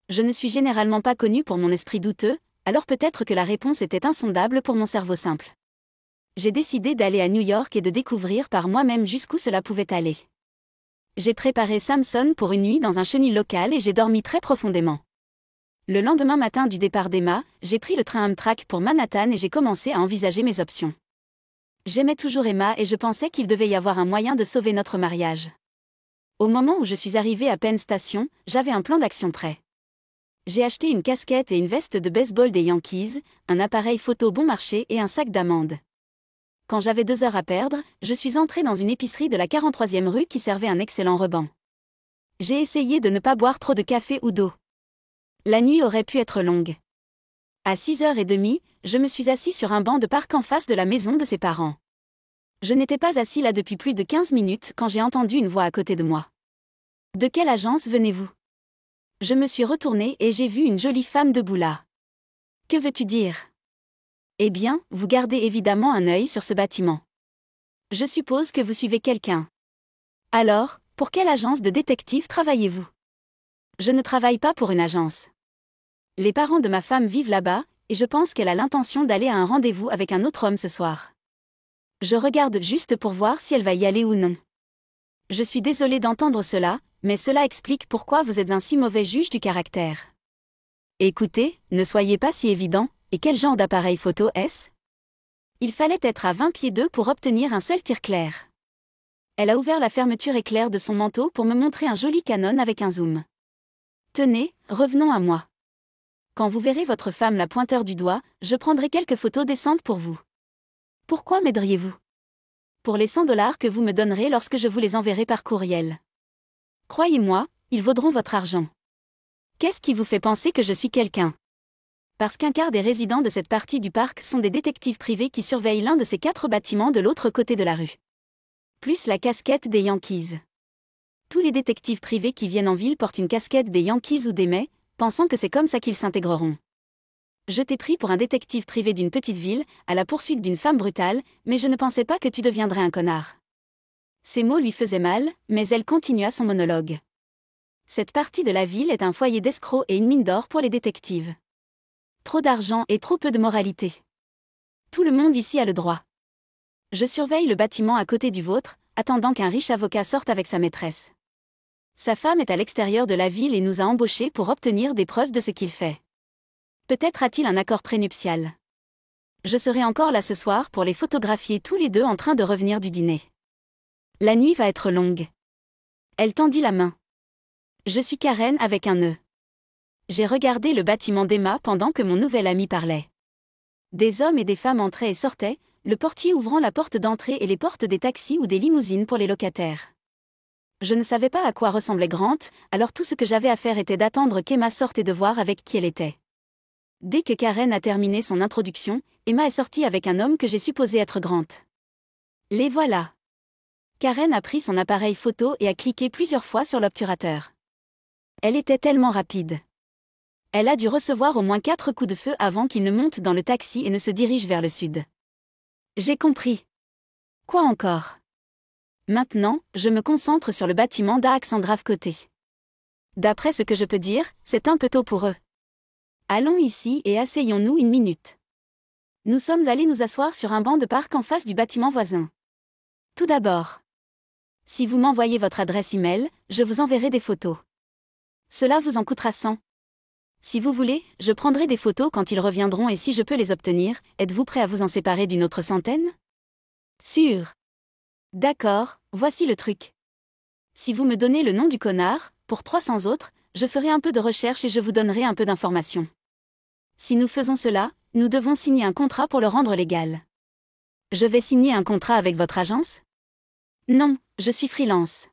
Je ne suis généralement pas connue pour mon esprit douteux, alors peut-être que la réponse était insondable pour mon cerveau simple. J'ai décidé d'aller à New York et de découvrir par moi-même jusqu'où cela pouvait aller. J'ai préparé Samson pour une nuit dans un chenil local et j'ai dormi très profondément. Le lendemain matin du départ d'Emma, j'ai pris le train Amtrak pour Manhattan et j'ai commencé à envisager mes options. J'aimais toujours Emma et je pensais qu'il devait y avoir un moyen de sauver notre mariage. Au moment où je suis arrivée à Penn Station, j'avais un plan d'action prêt. J'ai acheté une casquette et une veste de baseball des Yankees, un appareil photo bon marché et un sac d'amandes. Quand j'avais 2 heures à perdre, je suis entrée dans une épicerie de la 43e rue qui servait un excellent reban. J'ai essayé de ne pas boire trop de café ou d'eau. La nuit aurait pu être longue. À 6h30, je me suis assis sur un banc de parc en face de la maison de ses parents. Je n'étais pas assis là depuis plus de 15 minutes quand j'ai entendu une voix à côté de moi. « De quelle agence venez-vous » Je me suis retournée et j'ai vu une jolie femme debout là. « Que veux-tu dire » Eh bien, vous gardez évidemment un œil sur ce bâtiment. Je suppose que vous suivez quelqu'un. Alors, pour quelle agence de détective travaillez-vous ? Je ne travaille pas pour une agence. Les parents de ma femme vivent là-bas, et je pense qu'elle a l'intention d'aller à un rendez-vous avec un autre homme ce soir. Je regarde juste pour voir si elle va y aller ou non. Je suis désolée d'entendre cela, mais cela explique pourquoi vous êtes un si mauvais juge du caractère. Écoutez, ne soyez pas si évident, et quel genre d'appareil photo est-ce ? Il fallait être à 20 pieds d'eux pour obtenir un seul tir clair. Elle a ouvert la fermeture éclair de son manteau pour me montrer un joli Canon avec un zoom. Tenez, revenons à moi. Quand vous verrez votre femme la pointeur du doigt, je prendrai quelques photos décentes pour vous. Pourquoi m'aideriez-vous ? Pour les $100 que vous me donnerez lorsque je vous les enverrai par courriel. Croyez-moi, ils vaudront votre argent. Qu'est-ce qui vous fait penser que je suis quelqu'un ? Parce qu'un quart des résidents de cette partie du parc sont des détectives privés qui surveillent l'un de ces 4 bâtiments de l'autre côté de la rue. Plus la casquette des Yankees. Tous les détectives privés qui viennent en ville portent une casquette des Yankees ou des Mets, pensant que c'est comme ça qu'ils s'intégreront. Je t'ai pris pour un détective privé d'une petite ville, à la poursuite d'une femme brutale, mais je ne pensais pas que tu deviendrais un connard. Ces mots lui faisaient mal, mais elle continua son monologue. Cette partie de la ville est un foyer d'escrocs et une mine d'or pour les détectives. Trop d'argent et trop peu de moralité. Tout le monde ici a le droit. Je surveille le bâtiment à côté du vôtre, attendant qu'un riche avocat sorte avec sa maîtresse. Sa femme est à l'extérieur de la ville et nous a embauchés pour obtenir des preuves de ce qu'il fait. Peut-être a-t-il un accord prénuptial. Je serai encore là ce soir pour les photographier tous les deux en train de revenir du dîner. La nuit va être longue. Elle tendit la main. Je suis Karen avec un E. J'ai regardé le bâtiment d'Emma pendant que mon nouvel ami parlait. Des hommes et des femmes entraient et sortaient, le portier ouvrant la porte d'entrée et les portes des taxis ou des limousines pour les locataires. Je ne savais pas à quoi ressemblait Grant, alors tout ce que j'avais à faire était d'attendre qu'Emma sorte et de voir avec qui elle était. Dès que Karen a terminé son introduction, Emma est sortie avec un homme que j'ai supposé être Grant. Les voilà. Karen a pris son appareil photo et a cliqué plusieurs fois sur l'obturateur. Elle était tellement rapide. Elle a dû recevoir au moins 4 coups de feu avant qu'il ne monte dans le taxi et ne se dirige vers le sud. J'ai compris. Quoi encore ? Maintenant, je me concentre sur le bâtiment d'Alexandra côté. D'après ce que je peux dire, c'est un peu tôt pour eux. Allons ici et asseyons-nous une minute. Nous sommes allés nous asseoir sur un banc de parc en face du bâtiment voisin. Tout d'abord, si vous m'envoyez votre adresse email, je vous enverrai des photos. Cela vous en coûtera 100. Si vous voulez, je prendrai des photos quand ils reviendront et si je peux les obtenir, êtes-vous prêt à vous en séparer d'une autre centaine ? Sûr. D'accord, voici le truc. Si vous me donnez le nom du connard, pour 300 autres, je ferai un peu de recherche et je vous donnerai un peu d'informations. Si nous faisons cela, nous devons signer un contrat pour le rendre légal. Je vais signer un contrat avec votre agence ? Non, je suis freelance.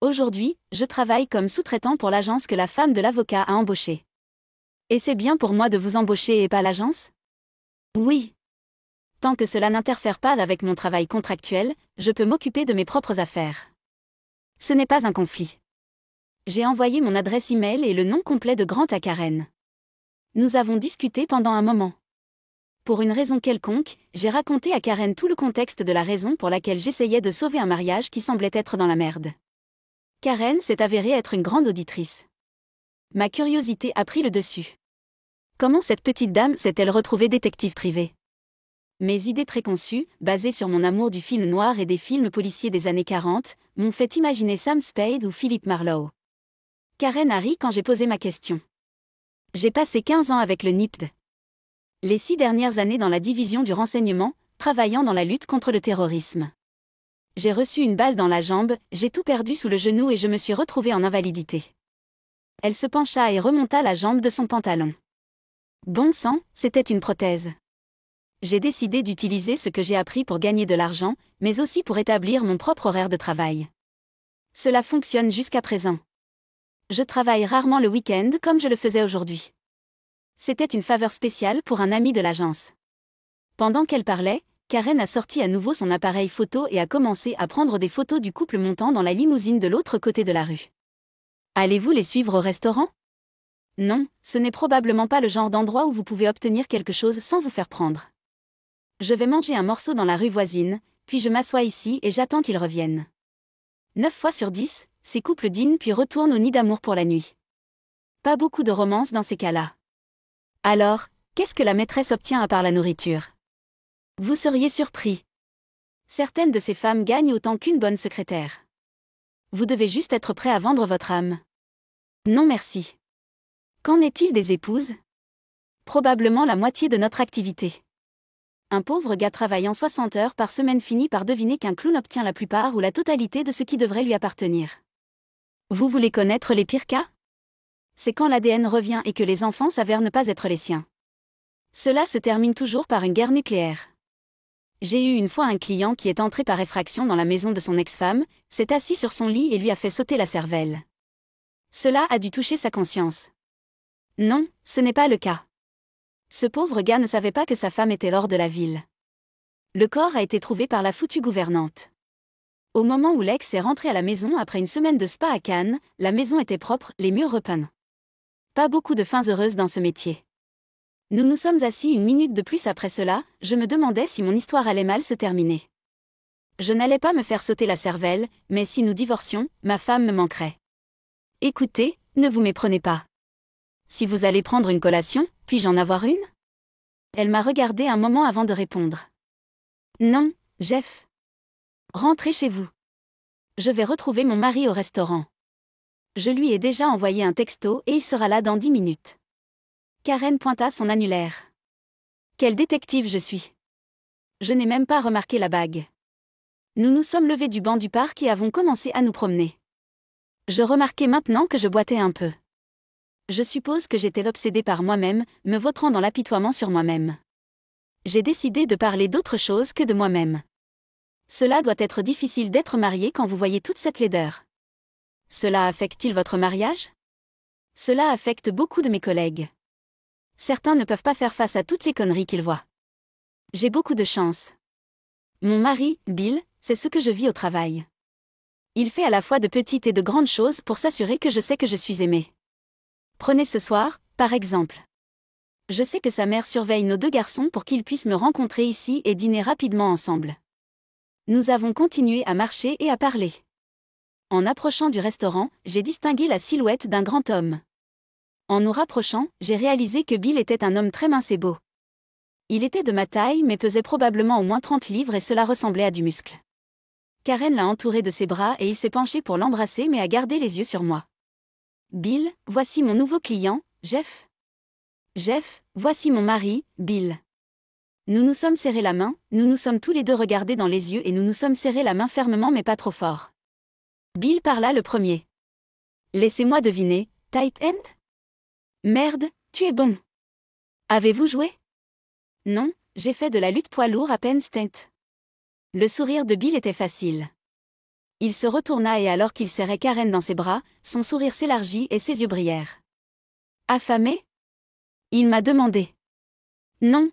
Aujourd'hui, je travaille comme sous-traitant pour l'agence que la femme de l'avocat a embauchée. Et c'est bien pour moi de vous embaucher et pas l'agence? Oui. Tant que cela n'interfère pas avec mon travail contractuel, je peux m'occuper de mes propres affaires. Ce n'est pas un conflit. J'ai envoyé mon adresse email et le nom complet de Grant à Karen. Nous avons discuté pendant un moment. Pour une raison quelconque, j'ai raconté à Karen tout le contexte de la raison pour laquelle j'essayais de sauver un mariage qui semblait être dans la merde. Karen s'est avérée être une grande auditrice. Ma curiosité a pris le dessus. Comment cette petite dame s'est-elle retrouvée détective privée? Mes idées préconçues, basées sur mon amour du film noir et des films policiers des années 40, m'ont fait imaginer Sam Spade ou Philip Marlowe. Karen a ri quand j'ai posé ma question. J'ai passé 15 ans avec le NIPD. Les 6 dernières années dans la division du renseignement, travaillant dans la lutte contre le terrorisme. J'ai reçu une balle dans la jambe, j'ai tout perdu sous le genou et je me suis retrouvée en invalidité. Elle se pencha et remonta la jambe de son pantalon. Bon sang, c'était une prothèse. J'ai décidé d'utiliser ce que j'ai appris pour gagner de l'argent, mais aussi pour établir mon propre horaire de travail. Cela fonctionne jusqu'à présent. Je travaille rarement le week-end comme je le faisais aujourd'hui. C'était une faveur spéciale pour un ami de l'agence. Pendant qu'elle parlait, Karen a sorti à nouveau son appareil photo et a commencé à prendre des photos du couple montant dans la limousine de l'autre côté de la rue. Allez-vous les suivre au restaurant? Non, ce n'est probablement pas le genre d'endroit où vous pouvez obtenir quelque chose sans vous faire prendre. Je vais manger un morceau dans la rue voisine, puis je m'assois ici et j'attends qu'ils reviennent. 9 fois sur 10, ces couples dînent puis retournent au nid d'amour pour la nuit. Pas beaucoup de romance dans ces cas-là. Alors, qu'est-ce que la maîtresse obtient à part la nourriture? Vous seriez surpris. Certaines de ces femmes gagnent autant qu'une bonne secrétaire. Vous devez juste être prêt à vendre votre âme. Non merci. Qu'en est-il des épouses? Probablement la moitié de notre activité. Un pauvre gars travaillant 60 heures par semaine finit par deviner qu'un clown obtient la plupart ou la totalité de ce qui devrait lui appartenir. Vous voulez connaître les pires cas? C'est quand l'ADN revient et que les enfants s'avèrent ne pas être les siens. Cela se termine toujours par une guerre nucléaire. J'ai eu une fois un client qui est entré par effraction dans la maison de son ex-femme, s'est assis sur son lit et lui a fait sauter la cervelle. Cela a dû toucher sa conscience. Non, ce n'est pas le cas. Ce pauvre gars ne savait pas que sa femme était hors de la ville. Le corps a été trouvé par la foutue gouvernante. Au moment où l'ex est rentré à la maison après une semaine de spa à Cannes, la maison était propre, les murs repeints. Pas beaucoup de fins heureuses dans ce métier. Nous nous sommes assis une minute de plus après cela, je me demandais si mon histoire allait mal se terminer. Je n'allais pas me faire sauter la cervelle, mais si nous divorcions, ma femme me manquerait. Écoutez, ne vous méprenez pas. Si vous allez prendre une collation, puis-je en avoir une? Elle m'a regardé un moment avant de répondre. Non, Jeff. Rentrez chez vous. Je vais retrouver mon mari au restaurant. Je lui ai déjà envoyé un texto et il sera là dans 10 minutes. Karen pointa son annulaire. Quel détective je suis. Je n'ai même pas remarqué la bague. Nous nous sommes levés du banc du parc et avons commencé à nous promener. Je remarquais maintenant que je boitais un peu. Je suppose que j'étais obsédée par moi-même, me vautrant dans l'apitoiement sur moi-même. J'ai décidé de parler d'autre chose que de moi-même. Cela doit être difficile d'être marié quand vous voyez toute cette laideur. Cela affecte-t-il votre mariage? Cela affecte beaucoup de mes collègues. Certains ne peuvent pas faire face à toutes les conneries qu'ils voient. J'ai beaucoup de chance. Mon mari, Bill, c'est ce que je vis au travail. Il fait à la fois de petites et de grandes choses pour s'assurer que je sais que je suis aimée. Prenez ce soir, par exemple. Je sais que sa mère surveille nos 2 garçons pour qu'ils puissent me rencontrer ici et dîner rapidement ensemble. Nous avons continué à marcher et à parler. En approchant du restaurant, j'ai distingué la silhouette d'un grand homme. En nous rapprochant, j'ai réalisé que Bill était un homme très mince et beau. Il était de ma taille mais pesait probablement au moins 30 livres et cela ressemblait à du muscle. Karen l'a entouré de ses bras et il s'est penché pour l'embrasser mais a gardé les yeux sur moi. Bill, voici mon nouveau client, Jeff. Jeff, voici mon mari, Bill. Nous nous sommes serrés la main, nous nous sommes tous les deux regardés dans les yeux et nous nous sommes serrés la main fermement mais pas trop fort. Bill parla le premier. Laissez-moi deviner, tight end? Merde, tu es bon. Avez-vous joué? Non, j'ai fait de la lutte poids lourd à Penn State. Le sourire de Bill était facile. Il se retourna et alors qu'il serrait Karen dans ses bras, son sourire s'élargit et ses yeux brillèrent. Affamé ? Il m'a demandé. Non,